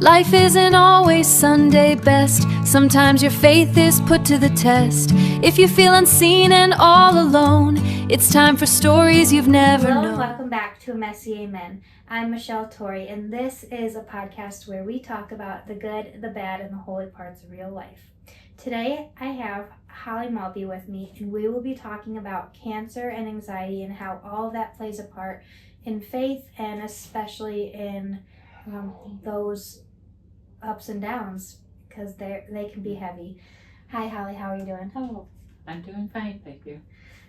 Life isn't always Sunday best. Sometimes your faith is put to the test. If you feel unseen and all alone, it's time for stories you've never Hello known. and welcome back to A Messy Amen. I'm Michelle Torrey, and this is a podcast where we talk about the good, the bad, and the holy parts of real life. Today I have Holly Maltby with me, and we will be talking about cancer and anxiety and how all of that plays a part in faith, and especially in those ups and downs, because they can be heavy. Hi Holly, how are you doing? Hello, I'm doing fine, thank you.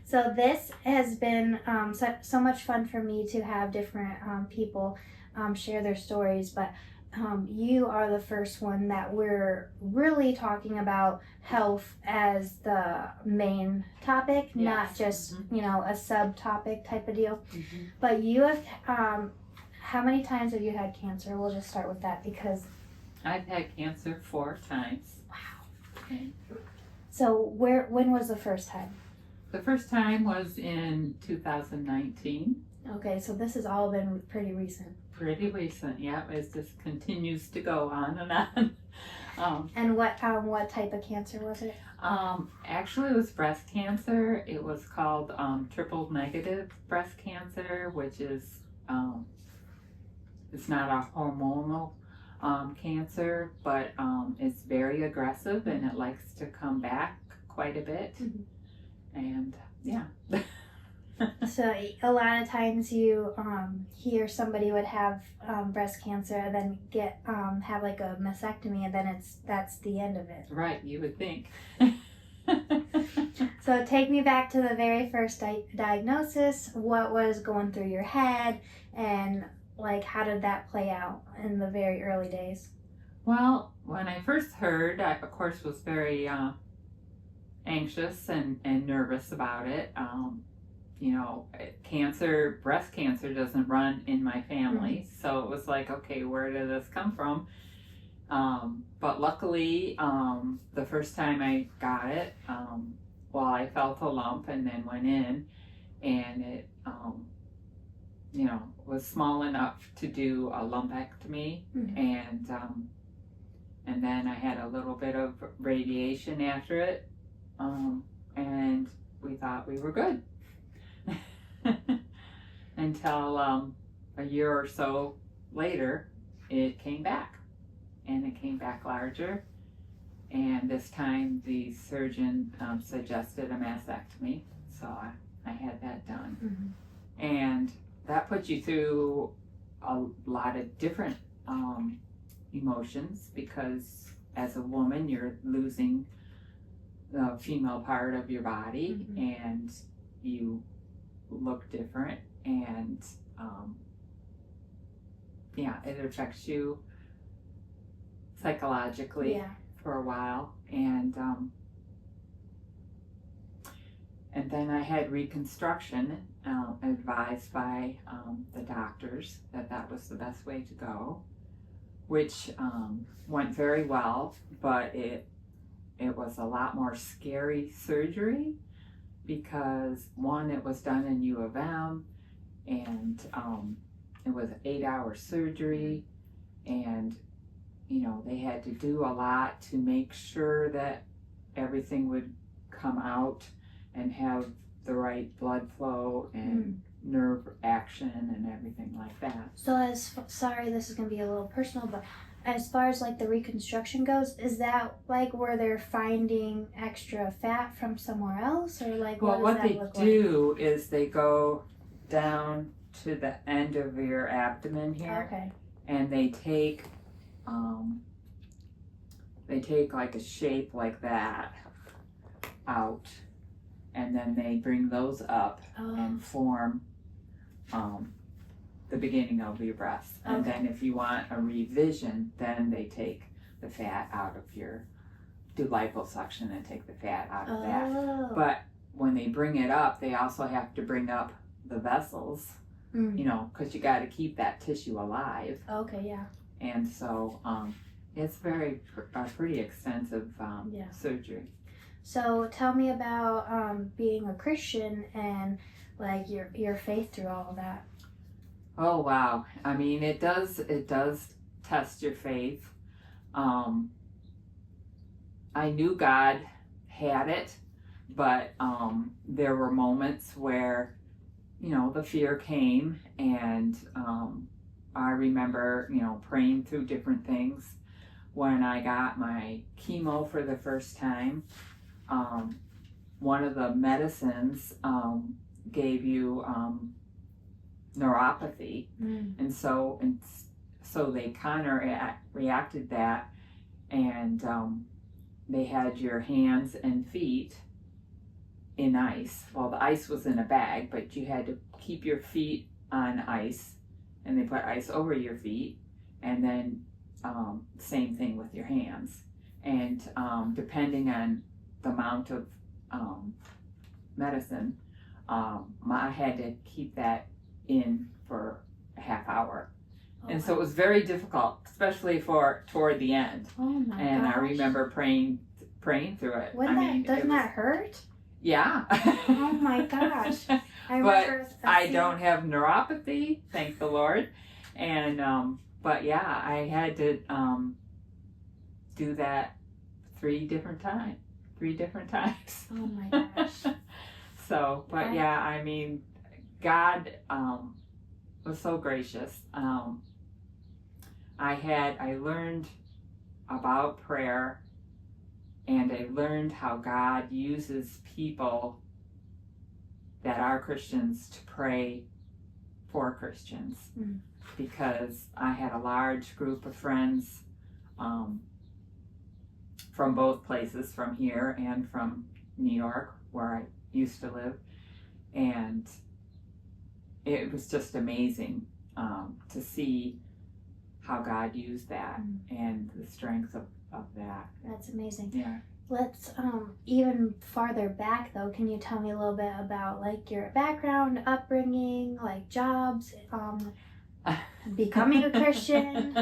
So this has been so much fun for me to have different people share their stories, but you are the first one that we're really talking about health as the main topic, Yes. not just, a subtopic type of deal. Mm-hmm. But you have, how many times have you had cancer? We'll just start with that because... I've had cancer 4 times. Wow. Okay. So when was the first time? The first time was in 2019. Okay, so this has all been pretty recent. Pretty recent, yeah. It just continues to go on and on. And what type of cancer was it? Actually, it was breast cancer. It was called triple negative breast cancer, which is it's not a hormonal cancer, but it's very aggressive and it likes to come back quite a bit. Mm-hmm. And yeah. So a lot of times you hear somebody would have breast cancer and then get have like a mastectomy, and then that's the end of it. Right, you would think. So take me back to the very first diagnosis. What was going through your head, and like how did that play out in the very early days? Well, when I first heard, I of course was very anxious and nervous about it. Cancer, breast cancer doesn't run in my family. Mm-hmm. So it was like, okay, where did this come from? But luckily, the first time I got it, I felt a lump and then went in, and it, was small enough to do a lumpectomy. Mm-hmm. And then I had a little bit of radiation after it, and we thought we were good. Until a year or so later, it came back, and it came back larger. And this time, the surgeon suggested a mastectomy, so I had that done. Mm-hmm. And that puts you through a lot of different emotions, because as a woman, you're losing the female part of your body. Mm-hmm. And you look different, and it affects you psychologically. Yeah. For a while, and then I had reconstruction, advised by the doctors that was the best way to go, which went very well, but it was a lot more scary surgery, because one, it was done in U of M, and it was 8-hour surgery, and they had to do a lot to make sure that everything would come out and have the right blood flow and nerve action and everything like that. So sorry, this is going to be a little personal, but as far as like the reconstruction goes, is that like where they're finding extra fat from somewhere else, or like what they do is they go down to the end of your abdomen here. Okay. And they take like a shape like that out, and then they bring those up and form the beginning of your breast. Okay. And then if you want a revision, then they take the fat out of do liposuction and take the fat out of that. But when they bring it up, they also have to bring up the vessels, because you got to keep that tissue alive. Okay, yeah. And so it's a pretty extensive surgery. So tell me about being a Christian and like your faith through all of that. Oh wow! I mean, it does test your faith. I knew God had it, but there were moments where, the fear came, and I remember, praying through different things. When I got my chemo for the first time, one of the medicines gave you neuropathy, and so they reacted that, and they had your hands and feet in ice. Well, the ice was in a bag, but you had to keep your feet on ice, and they put ice over your feet, and then same thing with your hands. And depending on the amount of medicine, I had to keep that in for a half hour. And so it was very difficult, especially toward the end. Oh my And gosh. I remember praying through it. Doesn't that hurt? Yeah. Oh my gosh. I remember I don't have neuropathy, thank the Lord. And but yeah, I had to do that 3 different times. Oh my gosh. So, but yeah, God was so gracious. I learned about prayer, and I learned how God uses people that are Christians to pray for Christians. Because I had a large group of friends from both places, from here and from New York, where I used to live, and it was just amazing to see how God used that and the strength of that. That's amazing. Yeah. Let's even farther back though. Can you tell me a little bit about like your background, upbringing, like jobs, becoming a Christian?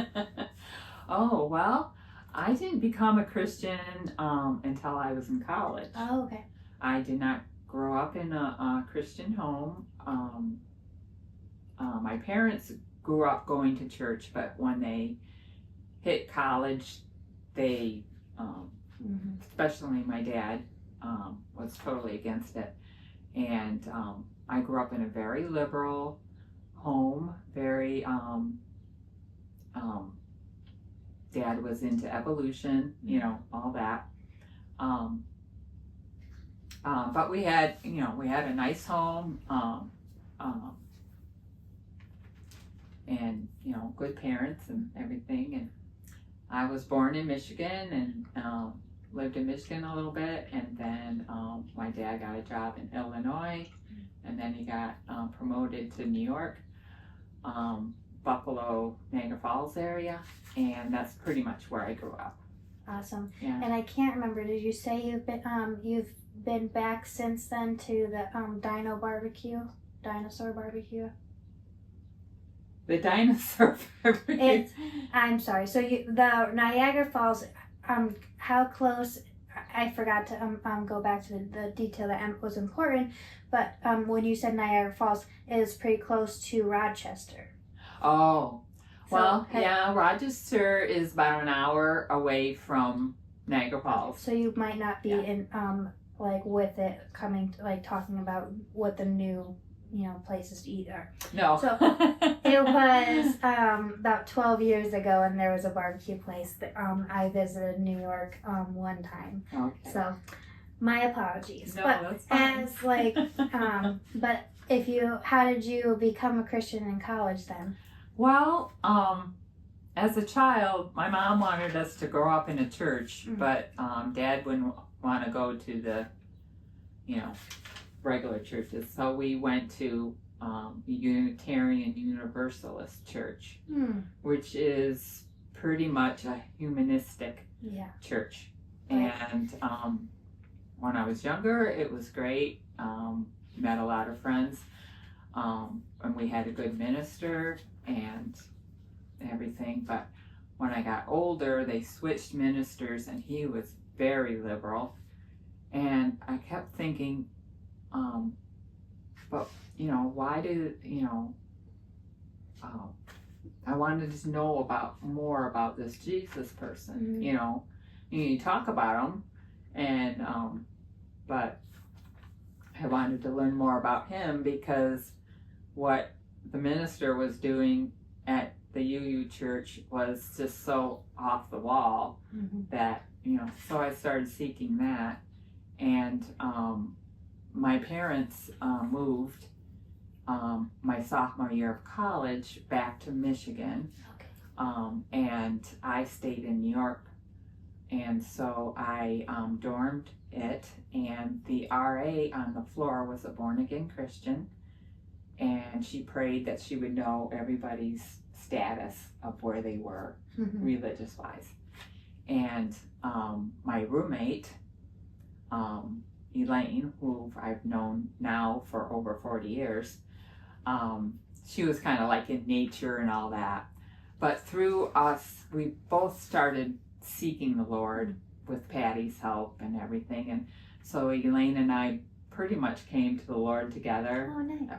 Oh, well, I didn't become a Christian until I was in college. Oh, okay. I did not grow up in a Christian home. My parents grew up going to church, but when they hit college, they, especially my dad, was totally against it. And I grew up in a very liberal home, very, Dad was into evolution, all that. But we had a nice home, and good parents and everything. And I was born in Michigan and lived in Michigan a little bit, and then my dad got a job in Illinois, and then he got promoted to New York, Buffalo, Niagara Falls area, and that's pretty much where I grew up. Awesome. Yeah. And I can't remember, did you say you've been back since then to the dinosaur barbecue? The dinosaur barbecue. I'm sorry. So the Niagara Falls, how close? I forgot to go back to the detail that was important, but when you said Niagara Falls, it is pretty close to Rochester. Oh, well, yeah, Rochester is about an hour away from Niagara Falls. So you might not be in like with it coming to, like talking about what the new places to eat are. No. So it was about 12 years ago, and there was a barbecue place that I visited New York one time. Okay. So my apologies. No, but that's fine. as like but how did you become a Christian in college then? Well, as a child, my mom wanted us to grow up in a church, but Dad wouldn't want to go to the regular churches, so we went to Unitarian Universalist Church, which is pretty much a humanistic church. And when I was younger, it was great. Met a lot of friends, and we had a good minister and everything. But when I got older, they switched ministers, and he was very liberal. And I kept thinking, but why do I wanted to know more about this Jesus person. Mm-hmm. You talk about him, and but I wanted to learn more about him because what the minister was doing at the UU church was just so off the wall that, so I started seeking that. And my parents moved my sophomore year of college back to Michigan. Okay. And I stayed in New York. And so I dormed it, and the RA on the floor was a born-again Christian, and she prayed that she would know everybody's status of where they were religious-wise. And my roommate, Elaine, who I've known now for over 40 years, she was kind of like in nature and all that. But through us, we both started seeking the Lord with Patty's help and everything. And so Elaine and I pretty much came to the Lord together. Oh, nice.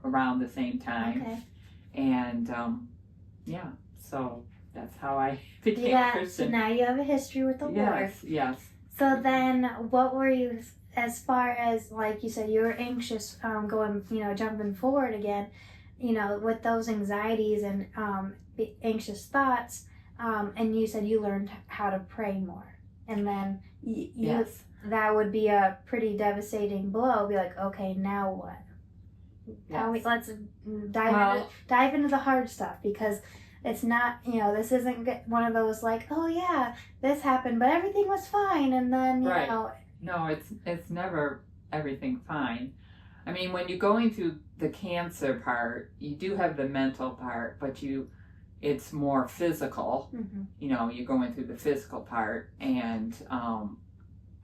Around the same time. Okay. And so that's how I became Christian. So now you have a history with the Lord. Yes. So then what were you, as far as, like you said, you were anxious going, jumping forward again, with those anxieties and anxious thoughts, and you said you learned how to pray more. And then Yes. that would be a pretty devastating blow. Be like, okay, now what? Yes. Let's dive into the hard stuff, because it's not, this isn't one of those like, oh yeah, this happened, but everything was fine, and then Right. No, it's never everything fine. I mean, when you're going through the cancer part, you do have the mental part, but it's more physical. You're going through the physical part, and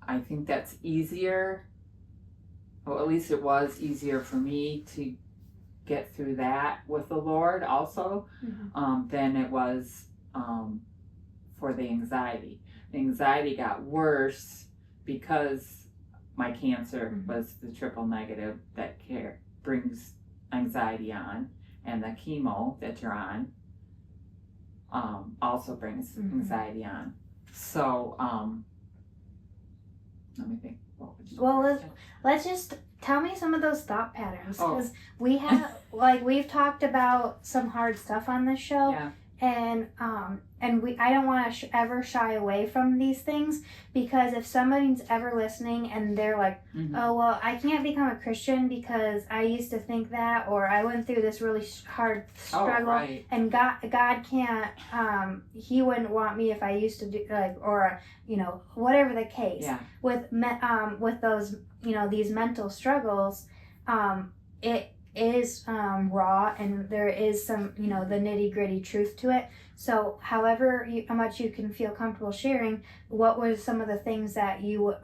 I think that's easier. Well, at least it was easier for me to get through that with the Lord also, than it was for the anxiety. The anxiety got worse because my cancer was the triple negative that brings anxiety on, and the chemo that you're on also brings anxiety on. So let me think. Let's just tell me some of those thought patterns, because Oh. we have we've talked about some hard stuff on this show. Yeah. And I don't want to ever shy away from these things, because if somebody's ever listening and they're like, oh, well, I can't become a Christian because I used to think that, or I went through this really hard struggle, and God can't, he wouldn't want me if I used to do, or, whatever the case. Yeah. With those, these mental struggles, it is raw, and there is some, the nitty-gritty truth to it. So however how much you can feel comfortable sharing, what were some of the things that you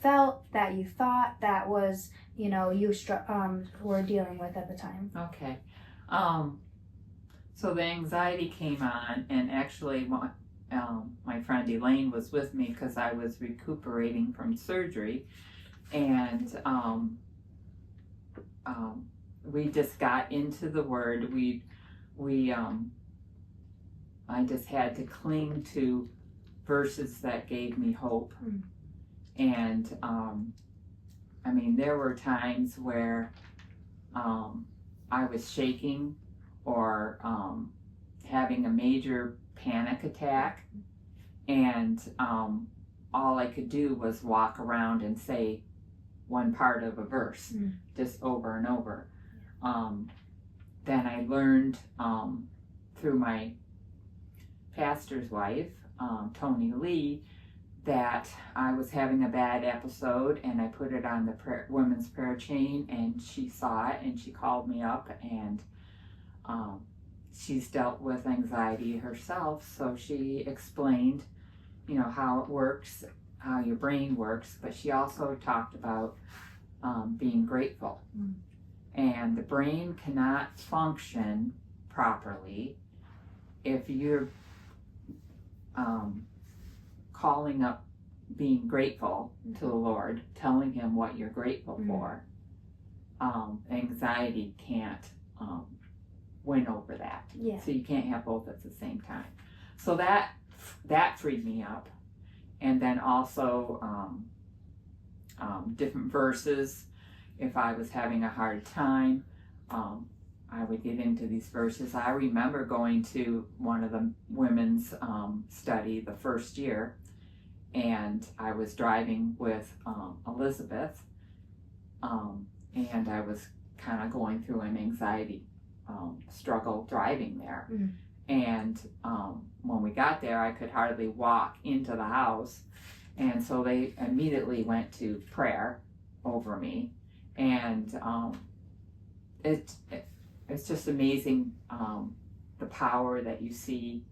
felt, that you thought, that was, you were dealing with at the time? Okay. So the anxiety came on, and actually my friend Elaine was with me because I was recuperating from surgery, and we just got into the Word. I just had to cling to verses that gave me hope. And I mean, there were times where I was shaking or having a major panic attack, and all I could do was walk around and say one part of a verse just over and over. Then I learned through my pastor's wife, Tony Lee, that I was having a bad episode, and I put it on the women's prayer chain, and she saw it, and she called me up, and she's dealt with anxiety herself, so she explained, how it works, how your brain works, but she also talked about being grateful. And the brain cannot function properly if you're calling up being grateful to the Lord, telling him what you're grateful for. Anxiety can't win over that. Yeah. So you can't have both at the same time. So that freed me up. And then also different verses. If I was having a hard time, I would get into these verses. I remember going to one of the women's study the first year, and I was driving with Elizabeth, and I was kind of going through an anxiety struggle driving there. Mm. And when we got there, I could hardly walk into the house, and so they immediately went to prayer over me, and it's just amazing the power that you see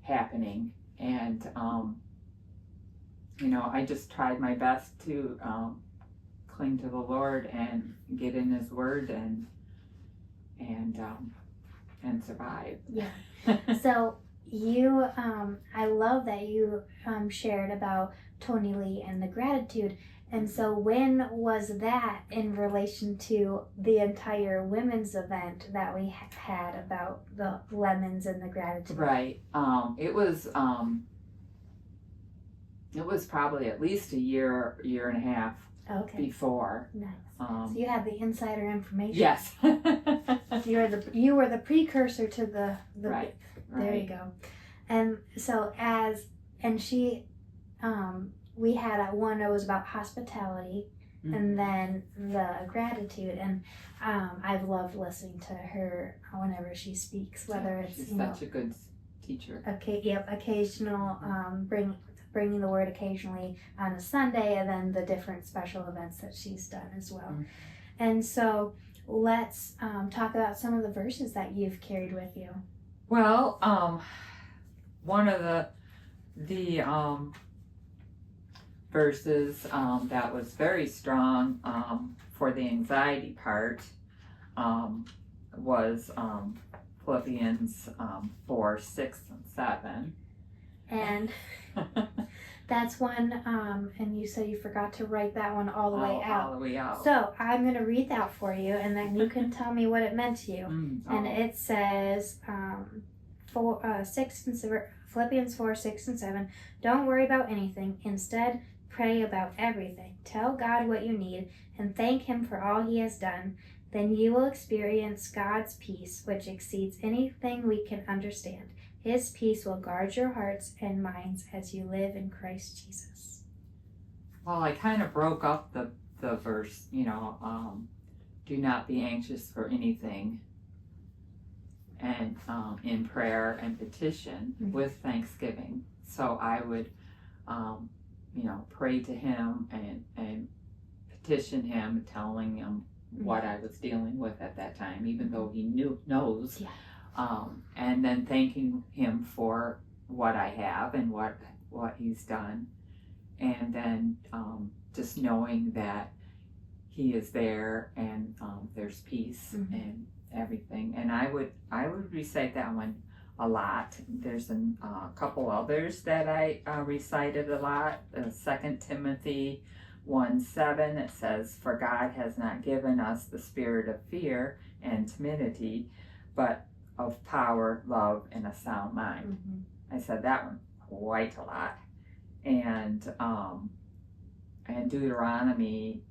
happening. And I just tried my best to cling to the Lord and get in His Word and survive. Yeah. So you, I love that you shared about Tony Lee and the gratitude. And so when was that in relation to the entire women's event that we had about the lemons and the gratitude? Right. It was probably at least a year and a half before. Nice. So you had the insider information. Yes. You were the precursor to the right. There you go. And so we had one that was about hospitality, mm-hmm. and then the gratitude, and I've loved listening to her whenever she speaks, whether it's she's such a good teacher. Occasional bringing the word occasionally on a Sunday, and then the different special events that she's done as well. Mm-hmm. And so let's talk about some of the verses that you've carried with you. Well, one of the verses that was very strong for the anxiety part was Philippians 4:6-7. And that's one, and you said you forgot to write that one all the way out. All the way out. So I'm going to read that for you, and then you can tell me what it meant to you. And it says, Philippians 4:6-7. Don't worry about anything. Instead, pray about everything. Tell God what you need and thank Him for all He has done. Then you will experience God's peace, which exceeds anything we can understand. His peace will guard your hearts and minds as you live in Christ Jesus. Well, I kind of broke up the verse, do not be anxious for anything, and in prayer and petition, mm-hmm. with thanksgiving. So I would, pray to Him and petition Him, telling Him mm-hmm. what I was dealing with at that time, even though He knows. Yeah. And then thanking Him for what I have and what He's done, and then just knowing that He is there and there's peace mm-hmm. and everything. And I would recite that one a lot. There's a couple others that I recited a lot. 2 Timothy 1:7, it says, "For God has not given us the spirit of fear and timidity, but of power, love, and a sound mind." Mm-hmm. I said that one quite a lot. And Deuteronomy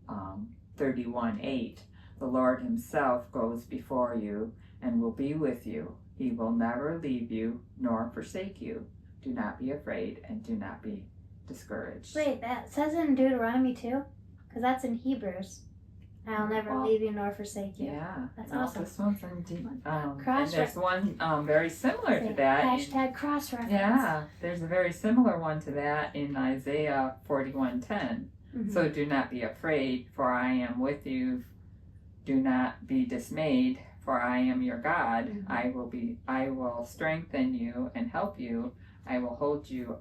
31:8, "The Lord Himself goes before you and will be with you. He will never leave you nor forsake you. Do not be afraid and do not be discouraged." Wait, that says it in Deuteronomy too? Because that's in Hebrews. "I'll never leave you nor forsake you." Yeah. That's awesome. This one's in and there's one very similar to that. Hashtag cross-reference. Yeah, there's a very similar one to that in Isaiah 41:10. Mm-hmm. "So do not be afraid, for I am with you. Do not be dismayed, for I am your God. Mm-hmm. I will strengthen you and help you. I will hold you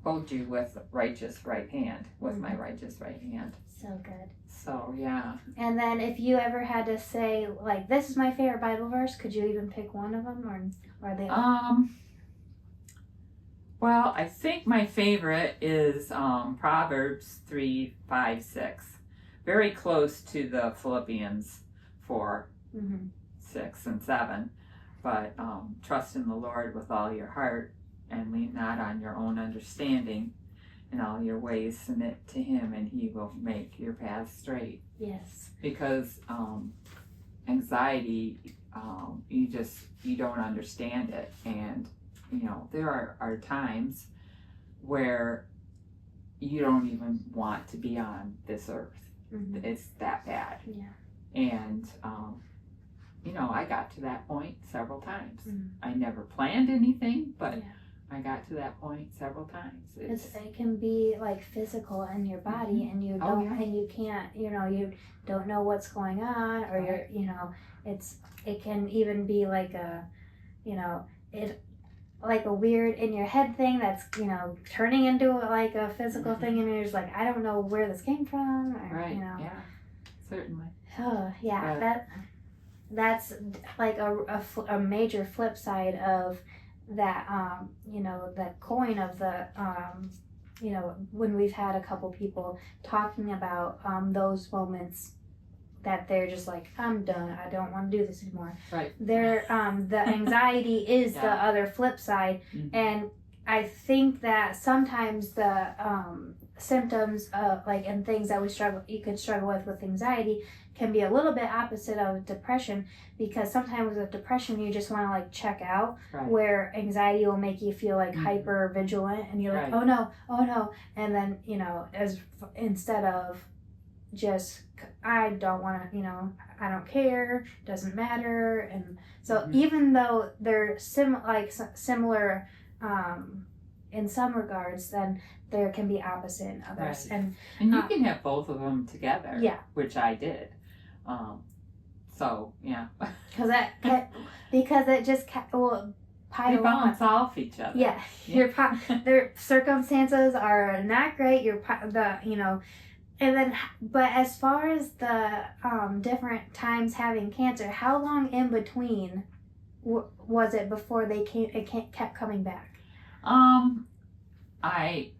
with righteous right hand, with mm-hmm. my righteous right hand." So good. So, yeah. And then if you ever had to say, like, this is my favorite Bible verse, could you even pick one of them, or are they all? Well, I think my favorite is Proverbs 3:5-6. Very close to the Philippians 4. Mm-hmm. 6 and 7. But trust in the Lord with all your heart and lean not on your own understanding. In all your ways submit to Him, and He will make your paths straight. Yes. Because anxiety, you don't understand it. And, there are times where you don't even want to be on this earth. Mm-hmm. It's that bad. Yeah. And, I got to that point several times. Mm-hmm. I never planned anything, but yeah. I got to that point several times. It can be like physical in your body, mm-hmm. and you Oh, don't, yeah. and you can't, you don't know what's going on, or Right. it can even be like like a weird in your head thing that's, turning into like a physical mm-hmm. thing, and you're just like, I don't know where this came from, or, Right, yeah, certainly. Oh, yeah, that's like a major flip side of that, the coin of the, when we've had a couple people talking about those moments that they're just like, I'm done, I don't want to do this anymore. Right. The anxiety is yeah. the other flip side, mm-hmm. and I think that sometimes the symptoms of and things that you could struggle with anxiety can be a little bit opposite of depression, because sometimes with depression you just want to check out, right. where anxiety will make you feel mm-hmm. hyper vigilant, and you're like, right. oh no, and then instead of just, I don't want to, I don't care, doesn't matter. And so mm-hmm. even though they're similar in some regards, then there can be opposite in others. Right. And you can have both of them together, yeah. which I did. So, yeah. Because it just will pile they balance off each other. Yeah. Their circumstances are not great. And then, but as far as the different times having cancer, how long in between was it before it kept coming back? I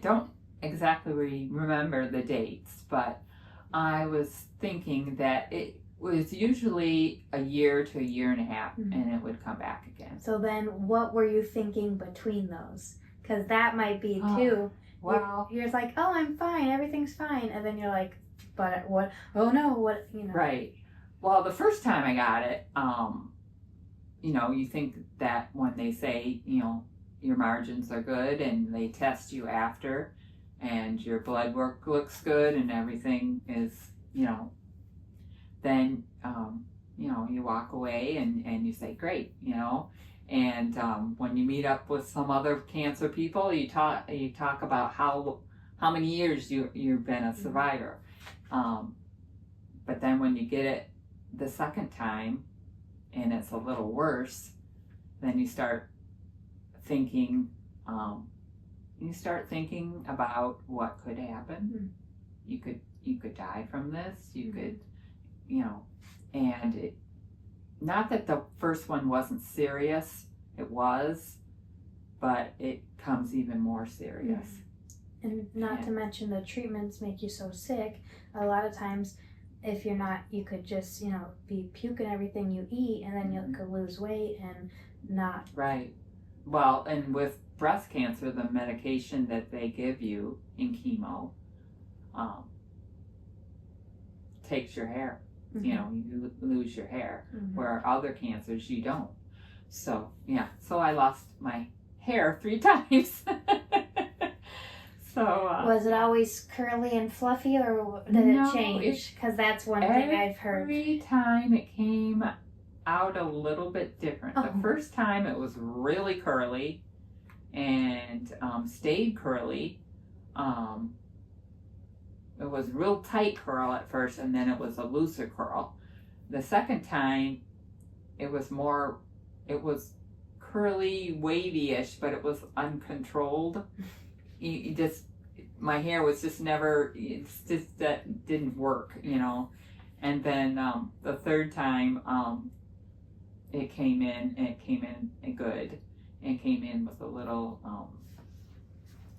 don't exactly remember the dates, but I was thinking that it was usually a year to a year and a half, mm-hmm. and it would come back again. So then what were you thinking between those? Because that might be too. Well, you're like, oh, I'm fine, everything's fine, and then you're like, but what? Oh no, what? Right. Well, the first time I got it, you think that when they say, your margins are good, and they test you after, and your blood work looks good, and everything is, then, you walk away and you say, great, And when you meet up with some other cancer people, you talk about how many years you've been a survivor. But then when you get it the second time, and it's a little worse, then you start thinking. About what could happen. Mm-hmm. You could die from this. You mm-hmm. could, and it. Not that the first one wasn't serious, it was, but it comes even more serious. And not to mention the treatments make you so sick. A lot of times, if you're not, you could just, be puking everything you eat, and then mm-hmm. you could lose weight and not. Right. Well, and with breast cancer, the medication that they give you in chemo takes your hair. Mm-hmm. You lose your hair, mm-hmm. where other cancers you don't. So, yeah. So I lost my hair 3 times. So was it always curly and fluffy, or did it change? Because that's one thing I've heard. Every time it came out a little bit different. Oh. The first time it was really curly and stayed curly. It was real tight curl at first, and then it was a looser curl. The second time, it was curly, wavy-ish, but it was uncontrolled. My hair was just never, that didn't work, And then the third time, it came in good. It came in with a little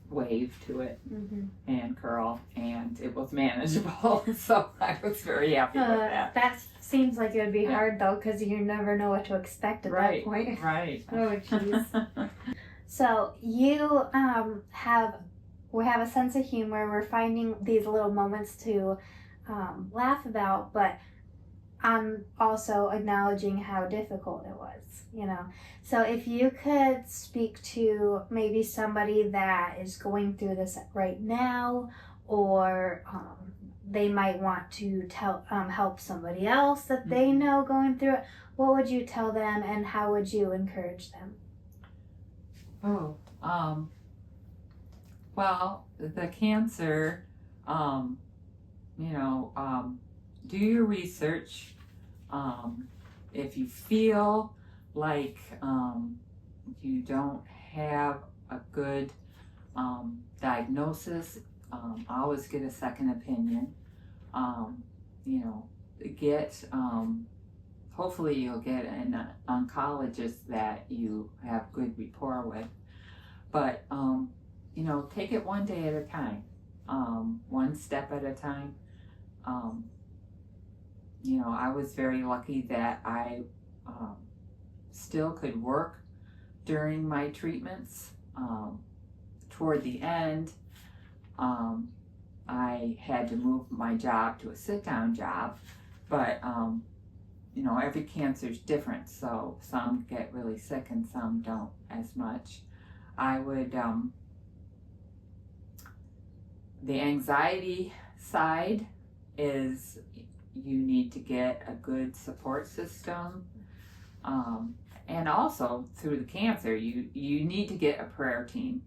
wave to it Mm-hmm. and curl, and it was manageable. So I was very happy with that. That seems like it would be Yeah. hard though, because you never know what to expect at that point. Right. Oh, jeez. So you we have a sense of humor. We're finding these little moments to laugh about, but I'm also acknowledging how difficult it was, you know. So if you could speak to maybe somebody that is going through this right now, or they might want to help somebody else that they know going through it, what would you tell them, and how would you encourage them? Well, the cancer, do your research. If you feel like you don't have a good diagnosis, always get a second opinion. Get, hopefully you'll get an oncologist that you have good rapport with. But, take it one day at a time, one step at a time. I was very lucky that I still could work during my treatments. Toward the end, I had to move my job to a sit-down job, but every cancer is different, so some get really sick and some don't as much. I would, the anxiety side is you need to get a good support system. And also through the cancer, you need to get a prayer team.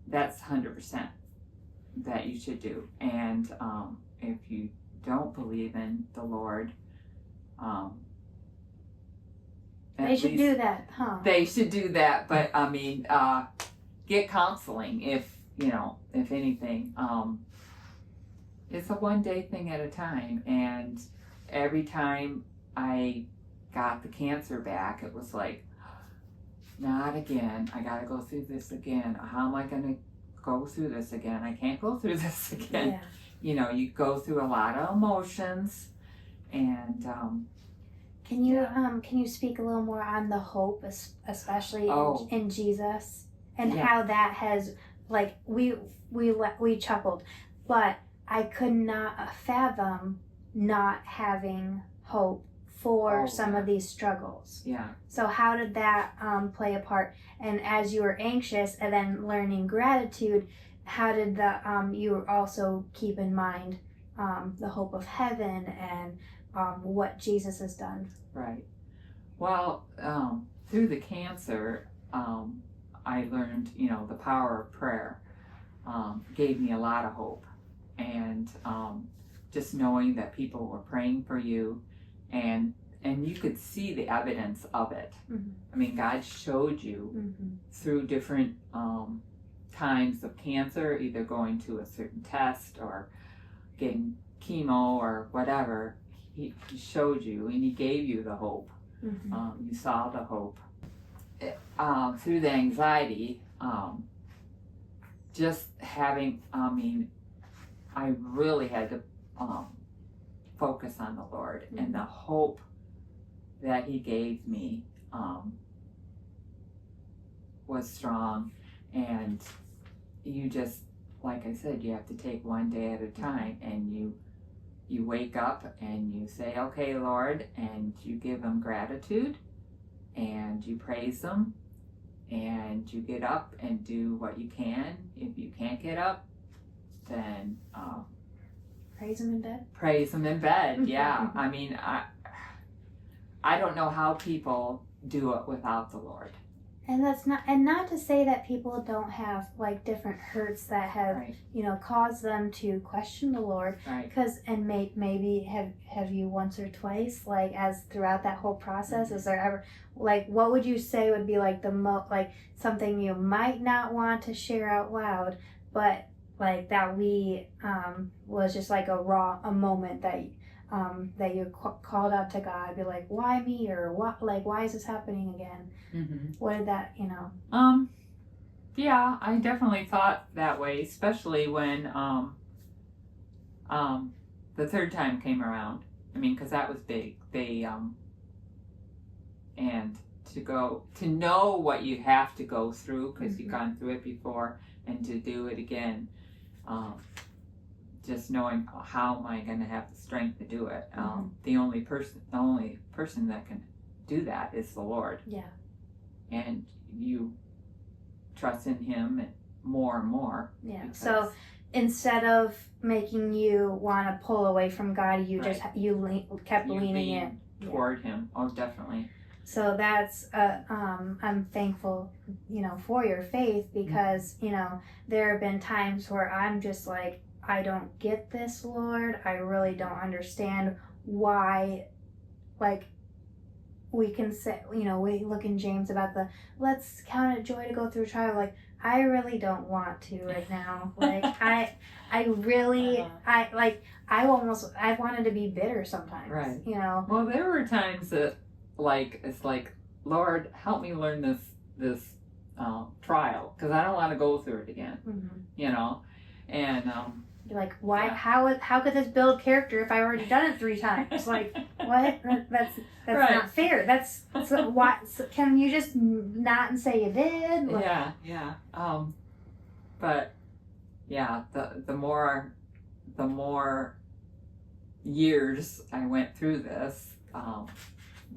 That's 100% that you should do. And if you don't believe in the Lord, They should do that, huh? They should do that, but I mean, get counseling if anything. It's a one day thing at a time, and every time I got the cancer back, it was like, not again. I gotta go through this again. How am I gonna go through this again? I can't go through this again. Yeah. You go through a lot of emotions, and can you speak a little more on the hope, especially in Jesus, and how that has, like, we chuckled, but I could not fathom not having hope for some of these struggles. Yeah. So how did that play a part? And as you were anxious and then learning gratitude, how did you also keep in mind the hope of heaven and what Jesus has done? Right. Well, through the cancer, I learned, the power of prayer gave me a lot of hope. And just knowing that people were praying for you, and you could see the evidence of it. Mm-hmm. I mean, God showed you through different times of cancer, either going to a certain test or getting chemo or whatever. He showed you, and he gave you the hope. Mm-hmm. You saw the hope. Through the anxiety, just having, I really had to focus on the Lord, and the hope that he gave me was strong. And you just, like I said, you have to take one day at a time, and you wake up and you say, okay, Lord, and you give him gratitude and you praise him, and you get up and do what you can. If you can't get up, then praise him in bed. Praise him in bed. Yeah. I mean, I don't know how people do it without the Lord. And that's not to say that people don't have like different hurts that have caused them to question the Lord. Right. Because maybe have you once or twice, like, as throughout that whole process, is there ever, like, what would you say would be like like something you might not want to share out loud, but like that was just like a moment that you called out to God, be like, why me, or what, like, why is this happening again? Mm-hmm. What did that, Yeah, I definitely thought that way, especially when the third time came around. I mean, because that was big. They and to know what you have to go through because you've gone through it before, and to do it again, just knowing how am I going to have the strength to do it. The only person that can do that is the Lord. Yeah. And you trust in Him more and more. Yeah. So instead of making you want to pull away from God, you Right. kept leaning in toward Him. Oh, definitely. So that's I'm thankful, for your faith, because there have been times where I'm just like, I don't get this, Lord. I really don't understand why. Like, we can say, we look in James about let's count it joy to go through a trial. Like, I really don't want to right now. Like, I really, I wanted to be bitter sometimes. Right. Well, there were times that, it's like, Lord, help me learn this trial, because I don't want to go through it again. And you're like, why? Yeah. How could this build character if I already done it 3 times? Like, what? That's right. Not fair. That's why. So can you just not say you did? Like, yeah. But yeah, the more years I went through this,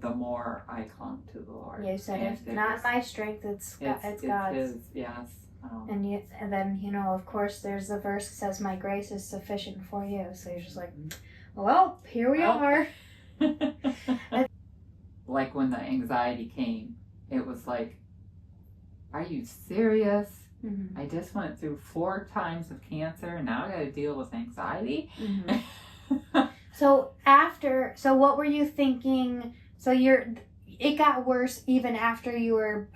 the more I clung to the Lord. Yeah, you said it's not my strength; it's God's. His, yes. And then of course, there's the verse that says, "My grace is sufficient for you." So you're just like, well, here we are. Like when the anxiety came, it was like, are you serious? Mm-hmm. I just went through 4 times of cancer, and now I got to deal with anxiety. Mm-hmm. So what were you thinking? So it got worse even after you were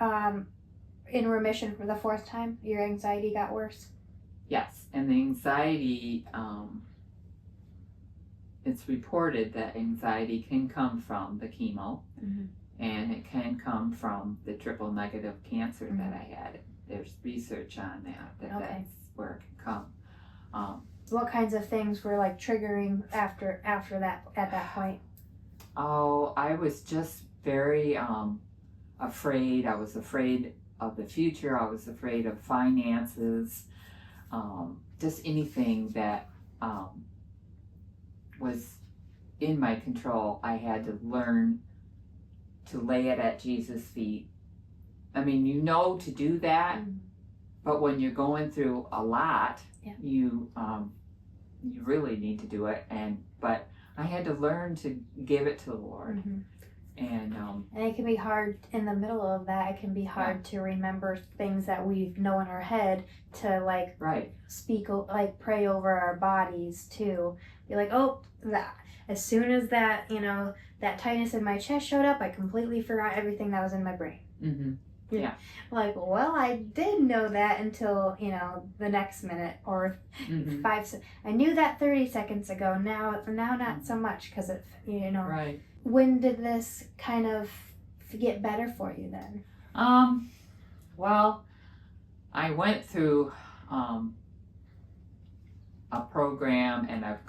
in remission for the 4th time? Your anxiety got worse? Yes, and the anxiety, it's reported that anxiety can come from the chemo, and it can come from the triple negative cancer that I had. There's research on that okay. That's where it can come. What kinds of things were like triggering after that, at that point? Oh, I was just very afraid. I was afraid of the future. I was afraid of finances. Just anything that was in my control. I had to learn to lay it at Jesus' feet. I mean, to do that, but when you're going through a lot, you really need to do it. But I had to learn to give it to the Lord. And it can be hard in the middle of that. It can be hard to remember things that we know in our head to speak, pray over our bodies too. Be like, oh, that as soon as that that tightness in my chest showed up, I completely forgot everything that was in my brain. Yeah. Like, well, I did know that until the next minute or 5. I knew that 30 seconds ago. Now not so much, because it Right. When did this kind of get better for you then? Well, I went through a program, and I've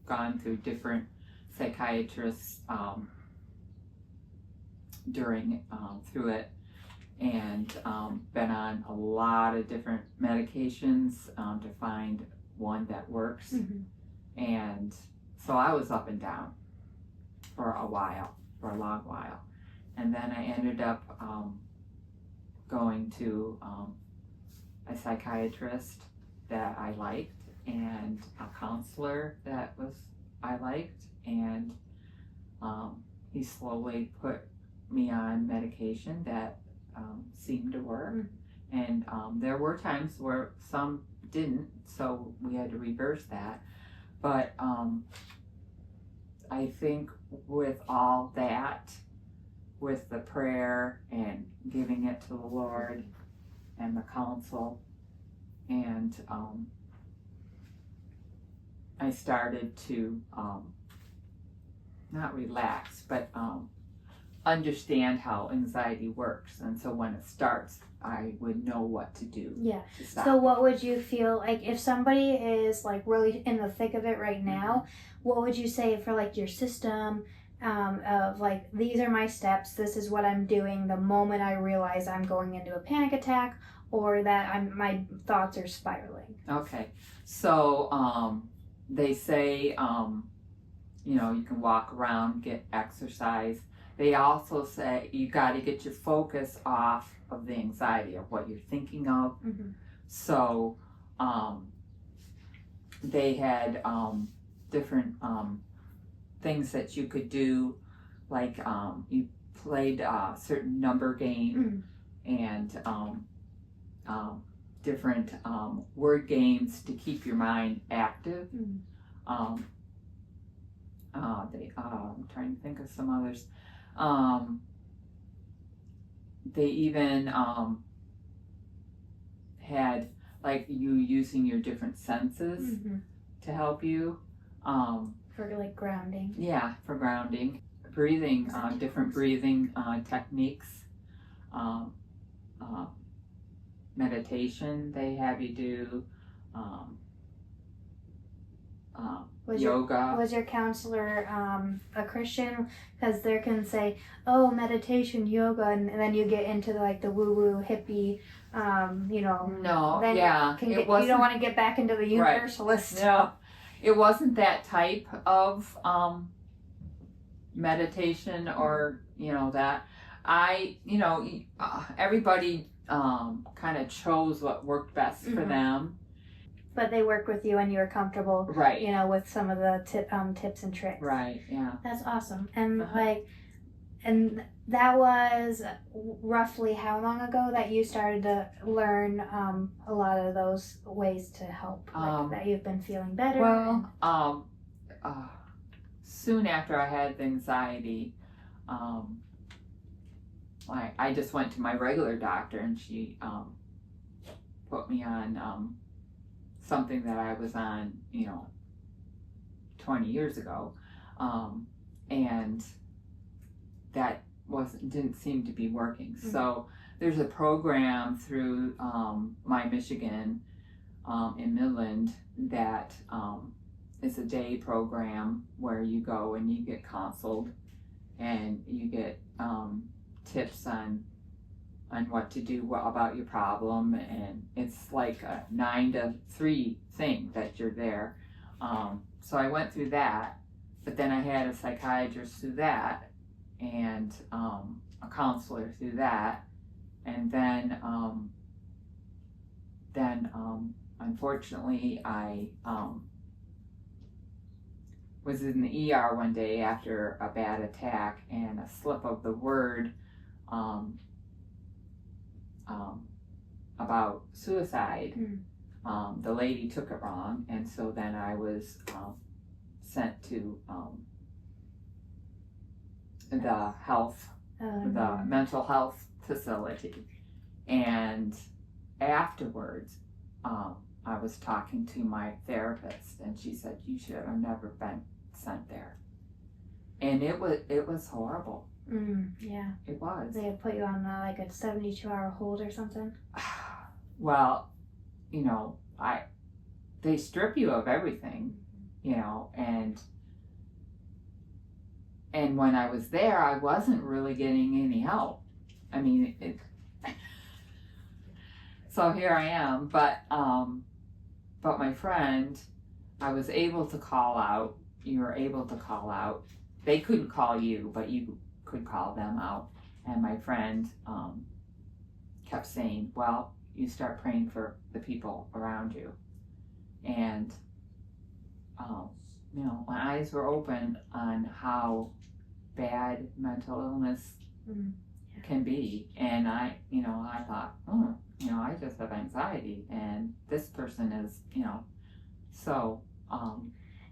gone through different psychiatrists through it, and been on a lot of different medications to find one that works. And so I was up and down for a long while, and then I ended up going to a psychiatrist that I liked, and a counselor that I liked, and he slowly put me on medication that seemed to work. And there were times where some didn't, so we had to reverse that. But I think with all that, with the prayer and giving it to the Lord and the counsel, and I started to not relax, but understand how anxiety works, and so when it starts, I would know what to do. Yeah. To stop So it. what would you feel like if somebody is like really in the thick of it right now? What would you say for like your system of like, these are my steps, this is what I'm doing the moment I realize I'm going into a panic attack or that my thoughts are spiraling? Okay, so they say you can walk around, get exercise. They also say you got to get your focus off of the anxiety of what you're thinking of. Mm-hmm. So they had different things that you could do, like you played a certain number game and different word games to keep your mind active. I'm trying to think of some others. They even had like you using your different senses to help you. For like grounding. Yeah, for grounding. Breathing, different breathing techniques. Meditation they have you do. Yoga. Was your counselor a Christian? Because there can say, oh, meditation, yoga, and then you get into like the woo-woo hippie, No, then yeah. you don't want to get back into the universalist. Right. No, it wasn't that type of meditation or, that. Everybody kind of chose what worked best for them. But they worked with you and you were comfortable, right? With some of the tips and tricks. Right. Yeah. That's awesome. And and that was roughly how long ago that you started to learn a lot of those ways to help, that you've been feeling better? Well, soon after I had the anxiety, I just went to my regular doctor and she put me on something that I was on, 20 years ago, and that didn't seem to be working. So there's a program through my Michigan in Midland that is a day program where you go and you get counseled and you get tips on what to do about your problem, and it's like a 9 to 3 thing that you're there. So I went through that, but then I had a psychiatrist through that and a counselor through that, and then unfortunately I was in the ER one day after a bad attack, and a slip of the word about suicide, the lady took it wrong, and so then I was sent to the mental health facility. And afterwards I was talking to my therapist, and she said, you should have never been sent there. And it was horrible. Yeah. It was. They had put you on like a 72-hour hold or something? Well, they strip you of everything, and when I was there, I wasn't really getting any help. I mean, so here I am, but my friend, I was able to call out. You were able to call out. They couldn't call you, but you could call them out. And my friend kept saying, well, you start praying for the people around you. And my eyes were open on how bad mental illness can be. And I thought, I just have anxiety, and this person is, so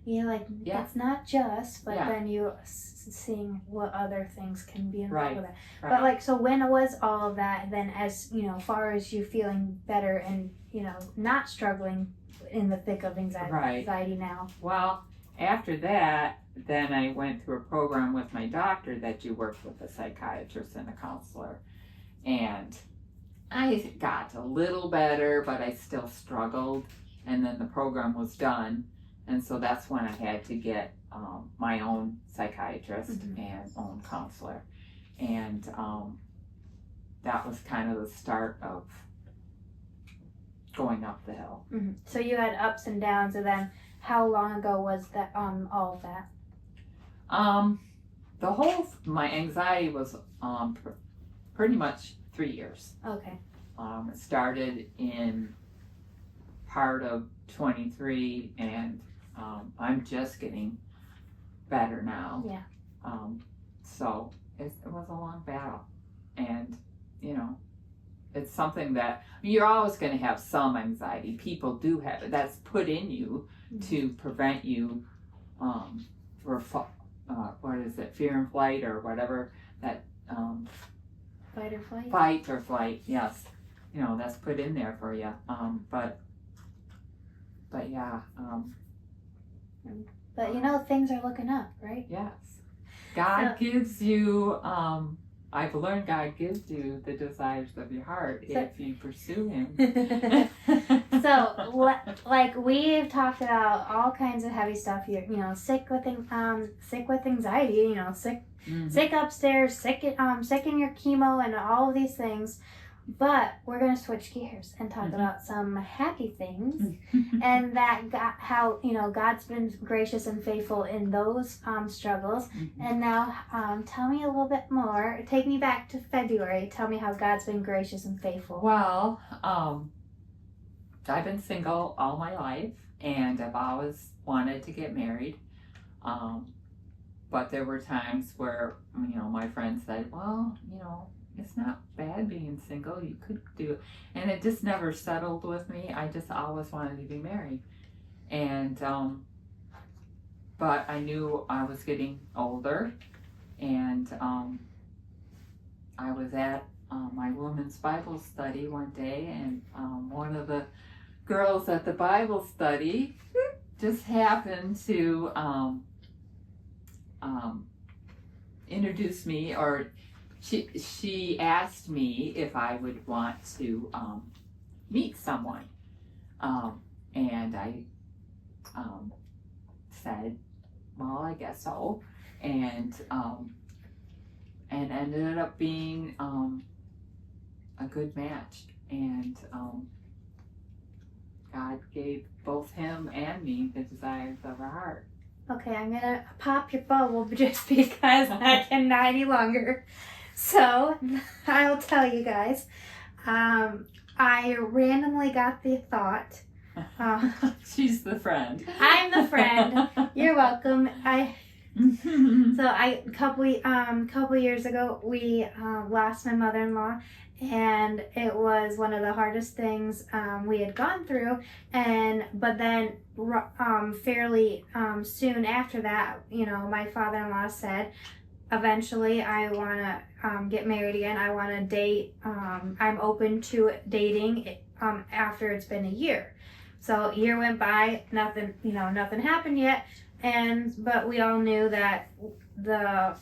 it's not just, but then you seeing what other things can be involved with it. Right. But so when was all of that then, as far as you feeling better and not struggling in the thick of anxiety now? Well, after that, then I went through a program with my doctor that you worked with a psychiatrist and a counselor. And I got a little better, but I still struggled. And then the program was done. And so that's when I had to get my own psychiatrist and own counselor. And that was kind of the start of going up the hill. So you had ups and downs, and then how long ago was that? All of that. My anxiety was pretty much 3 years. Okay. It started in part of 23, and I'm just getting better now. Yeah. So it was a long battle, and it's something that you're always going to have some anxiety. People do have it. That's put in you to prevent you what is it, fear and flight or whatever that Fight or flight. Fight or flight, yes. That's put in there for you. But yeah. But things are looking up, right? Yes. God gives you. I've learned God gives you the desires of your heart if you pursue Him. So, like we've talked about all kinds of heavy stuff. You're, sick with anxiety. Sick upstairs, sick in your chemo, and all of these things. But we're gonna switch gears and talk about some happy things, and that how God's been gracious and faithful in those struggles. And now, tell me a little bit more. Take me back to February. Tell me how God's been gracious and faithful. Well, I've been single all my life, and I've always wanted to get married. But there were times where my friends said, "Well, it's not bad being single. You could do it," and it just never settled with me. I just always wanted to be married, and but I knew I was getting older, and I was at my women's Bible study one day, and one of the girls at the Bible study just happened to introduce me, or she asked me if I would want to meet someone, and I said, well, I guess so, and ended up being a good match, and God gave both him and me the desires of our heart. Okay, I'm gonna pop your bubble just because I cannot any longer. So, I'll tell you guys, I randomly got the thought. She's the friend. I'm the friend. You're welcome. A couple years ago, we lost my mother-in-law, and it was one of the hardest things we had gone through. But then fairly soon after that, my father-in-law said, eventually I want to get married again. I want to date. I'm open to dating after it's been a year. So a year went by, nothing happened yet. But we all knew that the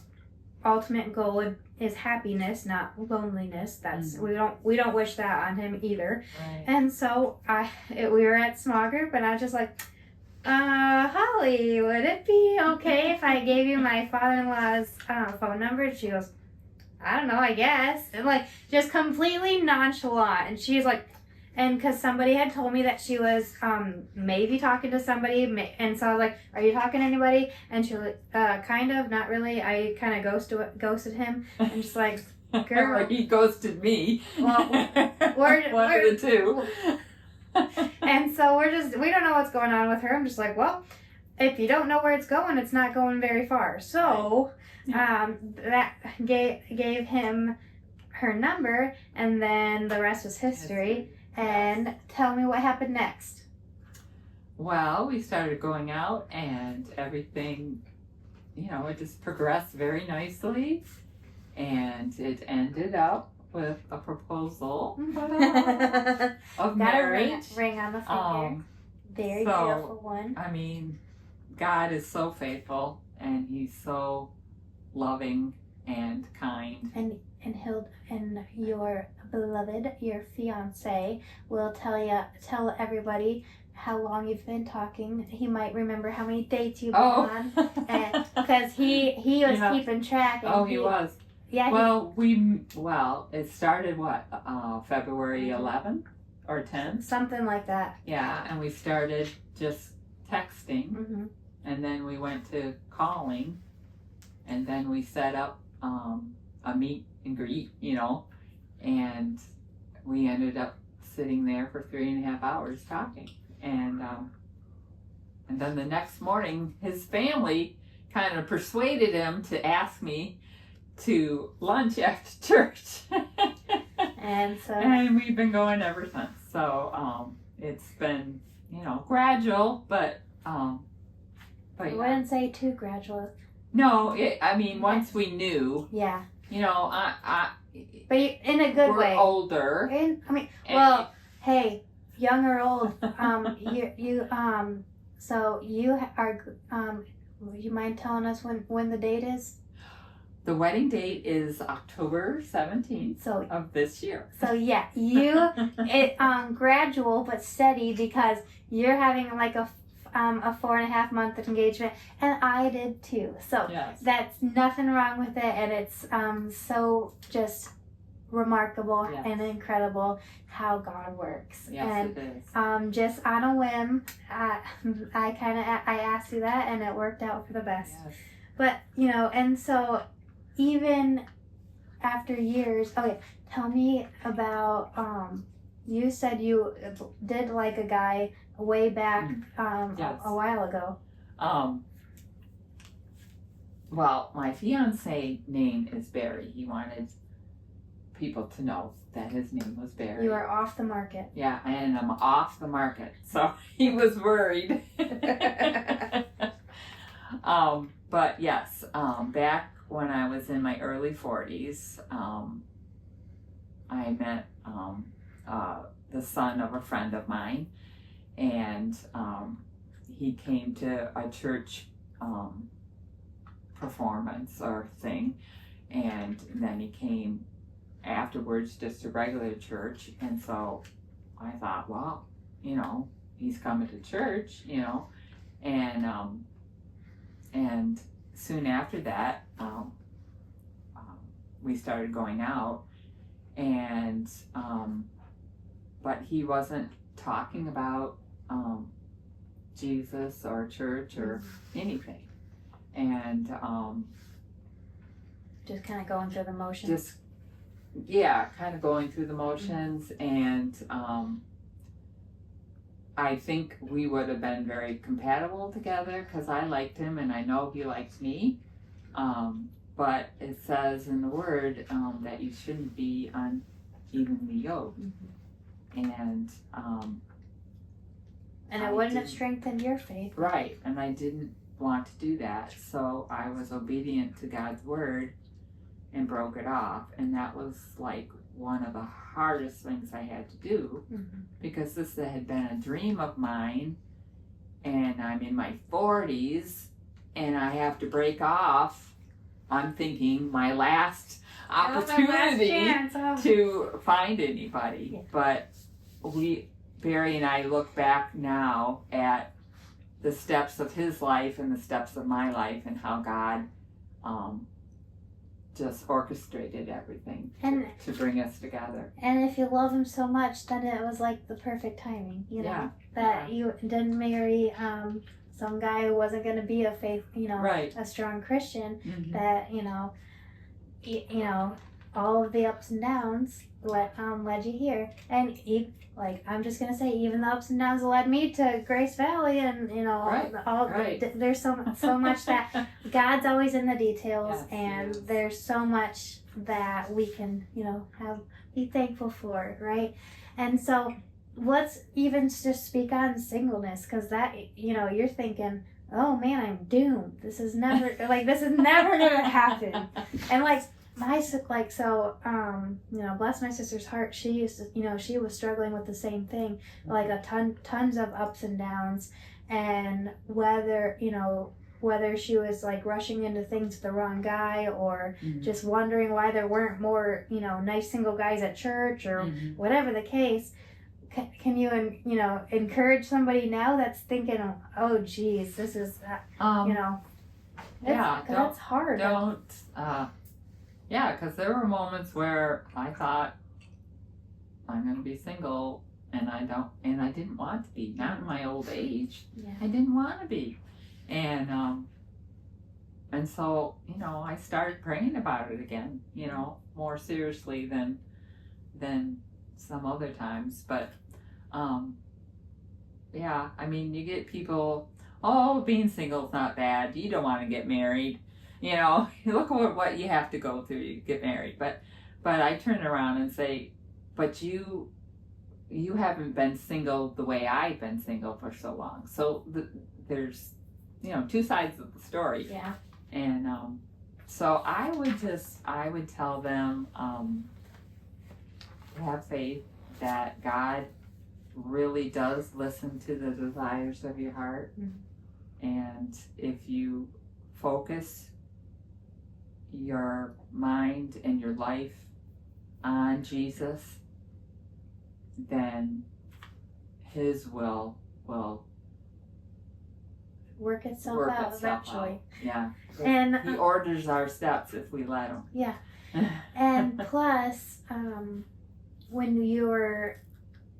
ultimate goal is happiness, not loneliness. That's we don't wish that on him either. Right. And so we were at small group, and I was just like, Holly, would it be okay if I gave you my father-in-law's phone number? And she goes, I don't know, I guess. And just completely nonchalant. And she's like, and because somebody had told me that she was maybe talking to somebody, and so I was like, are you talking to anybody? And she was like, kind of, not really. I kind of ghosted him. I'm just like, girl. Or he ghosted me. Well, one of the two. And so we don't know what's going on with her. I'm just like, well, if you don't know where it's going, it's not going very far. So that gave him her number, and then the rest was history. And tell me what happened next. Well, we started going out, and everything, it just progressed very nicely, and it ended up with a proposal of marriage. Got a ring on the finger. Very beautiful one. I mean, God is so faithful, and he's so loving and kind. And your beloved, your fiance, will tell everybody how long you've been talking. He might remember how many dates you've been on, because he was keeping track. And he was. Yeah. Well, it started February 11th or 10th, something like that. Yeah, and we started just texting, mm-hmm. and then we went to calling, and then we set up a meet and greet, and we ended up sitting there for 3.5 hours talking, and then the next morning his family kind of persuaded him to ask me to lunch after church. And we've been going ever since. So it's been gradual, but I wouldn't say too gradual. No, once we knew. Yeah. But in a good way. We're older. Hey, young or old, so you are. Would you mind telling us when the date is? The wedding date is October 17th of this year. So yeah, gradual but steady, because you're having like a 4.5 month engagement, and I did too. So yes. That's nothing wrong with it, and it's so just remarkable and incredible how God works. Yes, and it is. Just on a whim, I asked you that, and it worked out for the best. Yes. But and so even after years, tell me about you said you did like a guy way back yes. a while ago. Well, my fiance name is Barry. He wanted people to know that his name was Barry. You are off the market. Yeah, and I'm off the market, so he was worried. But yes, back when I was in my early 40s, I met the son of a friend of mine, and he came to a church performance or thing, and then he came afterwards just a regular church, and so I thought, well, he's coming to church, and soon after that, we started going out, and but he wasn't talking about Jesus or church or anything, and just kind of going through the motions. Kind of going through the motions, and I think we would have been very compatible together, because I liked him and I know he liked me. But it says in the Word that you shouldn't be unevenly yoked. Mm-hmm. And it wouldn't have strengthened your faith. Right, and I didn't want to do that, so I was obedient to God's Word and broke it off, and that was like one of the hardest things I had to do, mm-hmm. because this had been a dream of mine, and I'm in my 40s, and I have to break off. I'm thinking my last opportunity to find anybody. Yeah. But Barry and I look back now at the steps of his life and the steps of my life, and how God just orchestrated everything to bring us together. And if you love him so much, then it was like the perfect timing, that you didn't marry some guy who wasn't going to be a faith, right. a strong Christian, mm-hmm. that, all of the ups and downs led you here. And I'm just gonna say, even the ups and downs led me to Grace Valley, and right. There's so much that God's always in the details, yes, and yes. there's so much that we can be thankful for, right? And so let's even just speak on singleness, because that you're thinking, oh man, I'm doomed. This is never gonna happen. And bless my sister's heart. She used to, she was struggling with the same thing, like tons of ups and downs, and whether whether she was like rushing into things with the wrong guy, or Mhm. just wondering why there weren't more, nice single guys at church, or Mhm. whatever the case. Can you, encourage somebody now that's thinking, oh, geez, this is, Yeah, because that's hard. because there were moments where I thought I'm going to be single, and I didn't want to be. Not in my old age. Yeah. I didn't want to be, and so I started praying about it again. More seriously than some other times, but you get people, oh, being single is not bad. You don't want to get married. Look at what you have to go through to get married. But I turn around and say, but you haven't been single the way I've been single for so long. So there's, two sides of the story. Yeah. And so I would tell them, have faith that God really does listen to the desires of your heart. Mm-hmm. And if you focus your mind and your life on Jesus, then His will work itself out eventually. Yeah. And He orders our steps if we let Him. Yeah. And plus, when you were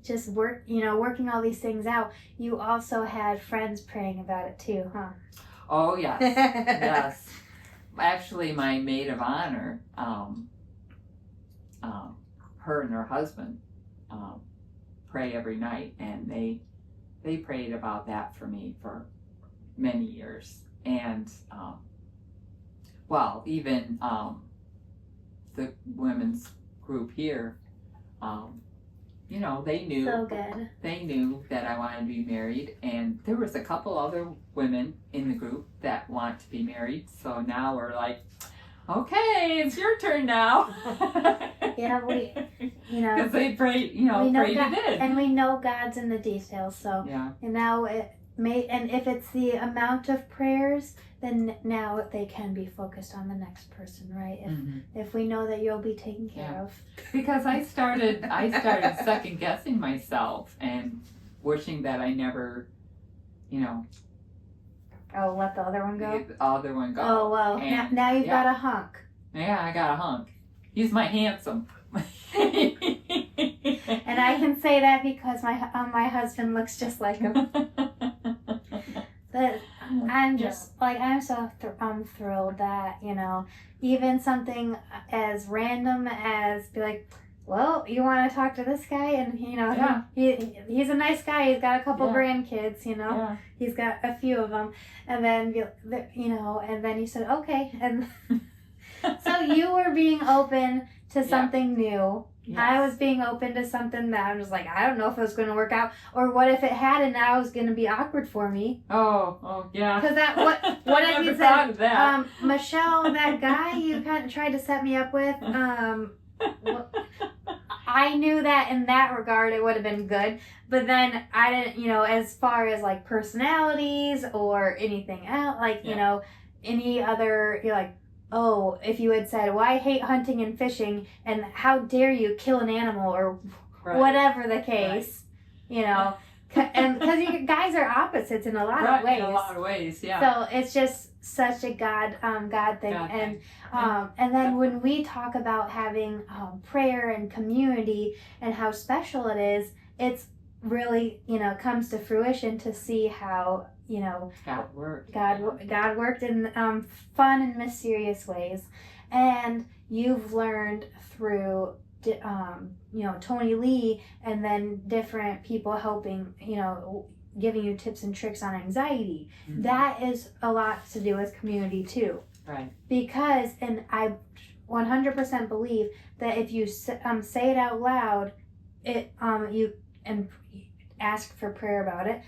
just working all these things out, you also had friends praying about it too, huh? Oh, yes. Yes. Actually, my maid of honor, her and her husband pray every night, and they prayed about that for me for many years. And even the women's group here, they knew. So good. They knew that I wanted to be married, and there was a couple other women in the group that want to be married. So now we're like, okay, it's your turn now. Yeah, because they prayed, prayed it in. And we know God's in the details. So yeah. And now and if it's the amount of prayers, then now they can be focused on the next person, right? If we know that you'll be taken care of. Because I started second guessing myself and wishing that I never, Oh, let the other one go? The other one go. Oh, well, now you've got a hunk. Yeah, I got a hunk. He's my handsome. And I can say that because my husband looks just like him. But I'm just I'm so thrilled that even something as random as be like, well, you want to talk to this guy, and he's a nice guy. He's got a couple grandkids, He's got a few of them, and then and then he said okay, and so you were being open to something new. Yes. I was being open to something that I'm just like, I don't know if it was going to work out, or what if it had and now it was going to be awkward for me. Oh, yeah. Because what if you said, Michelle, that guy you kind of tried to set me up with, I knew that in that regard it would have been good, but then I didn't, as far as like personalities or anything else, any other, you're like, oh, if you had said, well, I hate hunting and fishing, and how dare you kill an animal, or whatever the case, and because you guys are opposites in a lot of ways. In a lot of ways, yeah. So it's just such a God thing. And then when we talk about having prayer and community and how special it is, it's really, comes to fruition to see how, God worked. God worked in fun and mysterious ways. And you've learned through, Tony Lee, and then different people helping, giving you tips and tricks on anxiety. Mm-hmm. That is a lot to do with community too. Right. Because, and I 100% believe that if you say it out loud, you ask for prayer about it,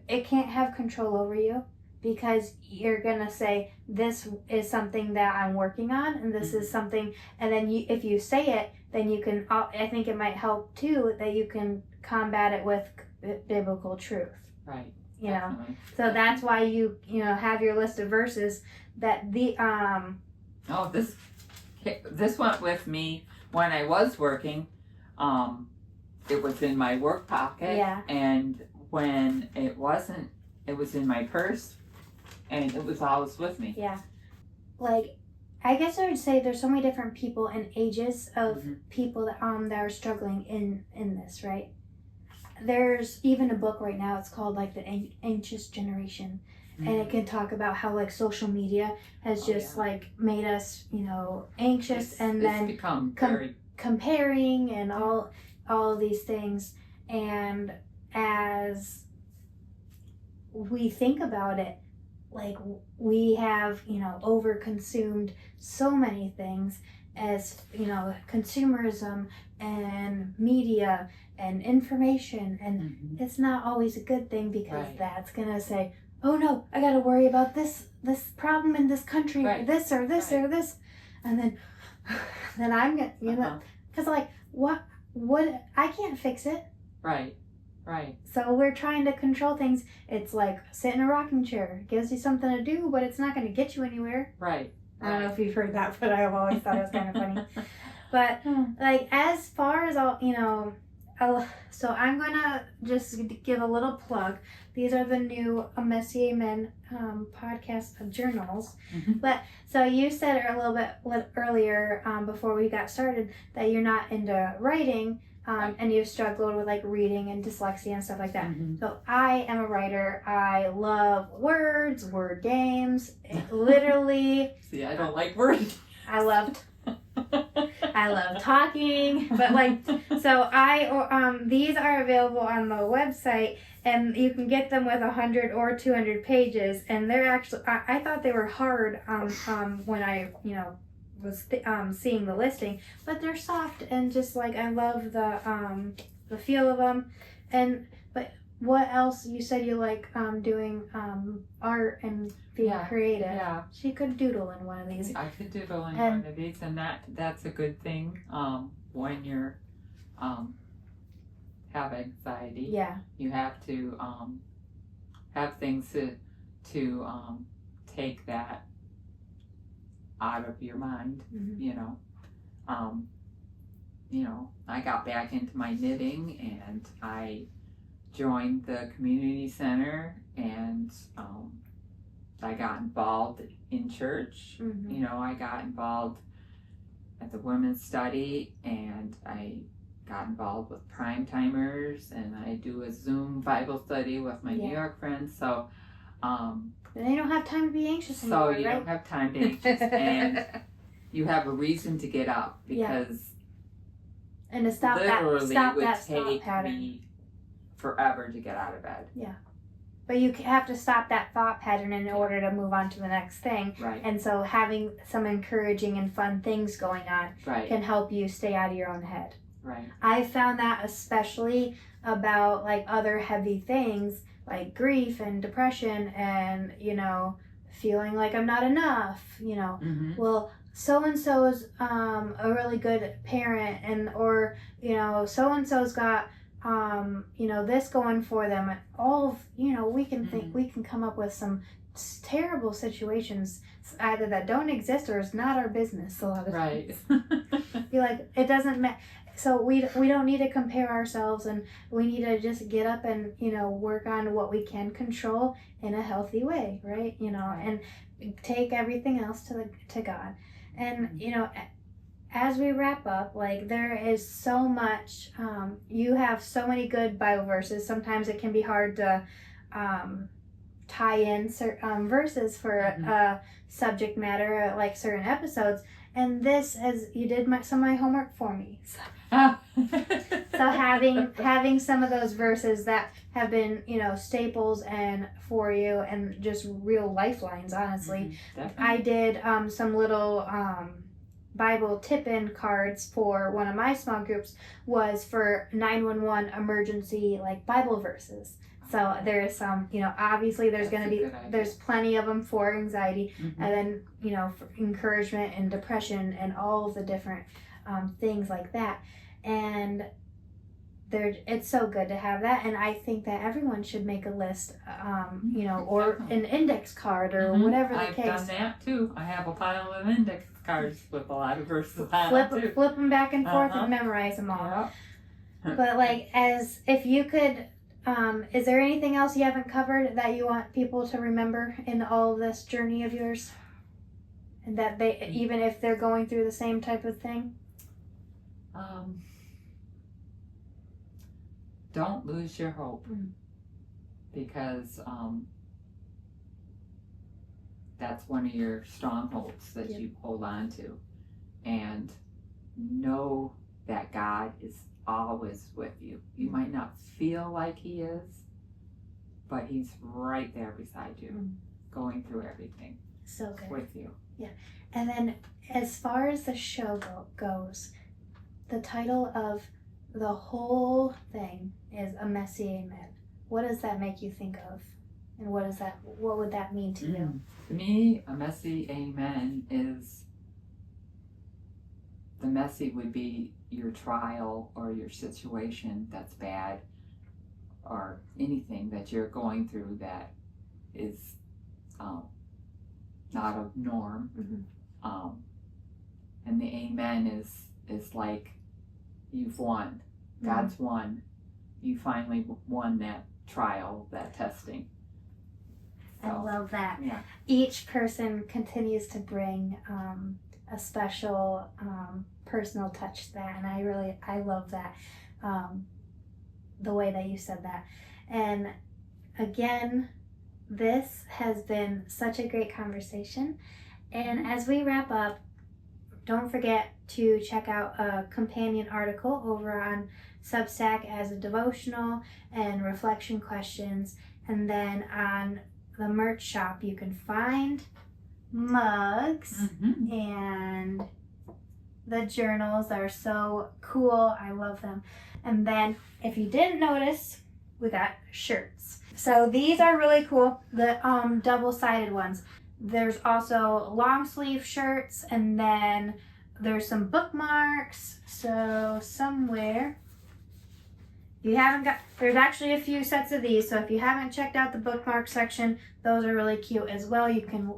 it can't have control over you, because you're gonna say, this is something that I'm working on, and this is something, and then if you say it, then you can, I think it might help too, that you can combat it with biblical truth. Right. you know. Definitely. So that's why you have your list of verses that the Oh, this went with me when I was working. It was in my work pocket. Yeah. And when it wasn't, it was in my purse, and it was always with me. Yeah. Like, I guess I would say there's so many different people and ages of people that are struggling in this, right? There's even a book right now. It's called like the Anxious Generation, and it can talk about how like social media has just like made us, anxious, and then become comparing and all of these things. And as we think about it, like we have overconsumed so many things as consumerism and media and information, and it's not always a good thing, because that's gonna say, oh no, I gotta worry about this problem in this country, or this or this or this, and then I'm gonna because like what I can't fix it. Right. So we're trying to control things. It's like sit in a rocking chair. It gives you something to do, but it's not going to get you anywhere. Right. I don't know if you've heard that, but I've always thought it was kind of funny. But like as far as all, so I'm going to just give a little plug. These are the new Messy Amen podcast journals. But so you said a little bit earlier before we got started that you're not into writing. And you've struggled with like reading and dyslexia and stuff like that. So I am a writer. I love words, word games. Literally. See, I don't like words. I love talking, but like, so these are available on the website, and you can get them with 100 or 200 pages, and they're actually, I thought they were hard when I was seeing the listing, but they're soft and just like I love the feel of them. But what else? You said you like doing art and being creative. Yeah, she could doodle in one of these. I could doodle in one of these, and that's a good thing when you're have anxiety. Yeah, you have to have things to take that out of your mind. I got back into my knitting, and I joined the community center, and I got involved in church. I got involved at the women's study, and I got involved with prime timers, and I do a Zoom Bible study with my New York friends. So they don't have time to be anxious anymore, so you don't have time to be anxious, and you have a reason to get up, because and to stop literally that it would thought take pattern. me forever to get out of bed. Yeah, but you have to stop that thought pattern in order to move on to the next thing. Right. And so having some encouraging and fun things going on can help you stay out of your own head. Right. I found that especially about like other heavy things like grief and depression and, feeling like I'm not enough, well, so-and-so's a really good parent, and, or, so-and-so's got, this going for them, and all of, we can think, we can come up with some terrible situations either that don't exist or is not our business a lot of times. Be like, it doesn't matter. So we don't need to compare ourselves, and we need to just get up and work on what we can control in a healthy way, right? And take everything else to God. And as we wrap up, like there is so much. You have so many good Bible verses. Sometimes it can be hard to tie in certain verses for a subject matter, like certain episodes. And this, as you did some of my homework for me. So having some of those verses that have been, staples and for you, and just real lifelines, honestly. I did some little Bible tip-in cards for one of my small groups, was for 911 emergency like Bible verses. So there's some, obviously there's going to be, there's plenty of them for anxiety, and then, for encouragement and depression and all of the different things like that. And it's so good to have that, and I think that everyone should make a list, or an index card or whatever the case. I've done that too. I have a pile of index cards with a lot of verses on them too. Flip them back and forth and memorize them all. Yeah. But like, as if you could, is there anything else you haven't covered that you want people to remember in all of this journey of yours? And that they, even if they're going through the same type of thing? Don't lose your hope, because that's one of your strongholds that you hold on to. And know that God is always with you. You might not feel like He is, but He's right there beside you, going through everything. So good. With you. Yeah. And then as far as the show goes, the title of the whole thing is A Messy Amen. What does that make you think of? And what would that mean to you? To me, a messy amen is, the messy would be your trial or your situation that's bad, or anything that you're going through that is not a norm. And the amen is like, you've won. God's won. You finally won that trial, that testing. So, I love that. Yeah. Each person continues to bring a special personal touch to that, and I love that, the way that you said that. And again, this has been such a great conversation. And as we wrap up, don't forget to check out a companion article over on Substack as a devotional and reflection questions. And then on the merch shop, you can find mugs and the journals that are so cool. I love them. And then if you didn't notice, we got shirts. So these are really cool, the double-sided ones. There's also long sleeve shirts, and then there's some bookmarks. So somewhere, if you haven't got, there's actually a few sets of these. So if you haven't checked out the bookmark section, those are really cute as well. You can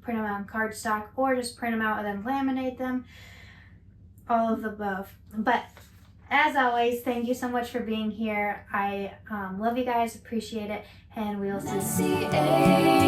print them on cardstock or just print them out and then laminate them. All of the above. But as always, thank you so much for being here. I love you guys, appreciate it, and we'll see you.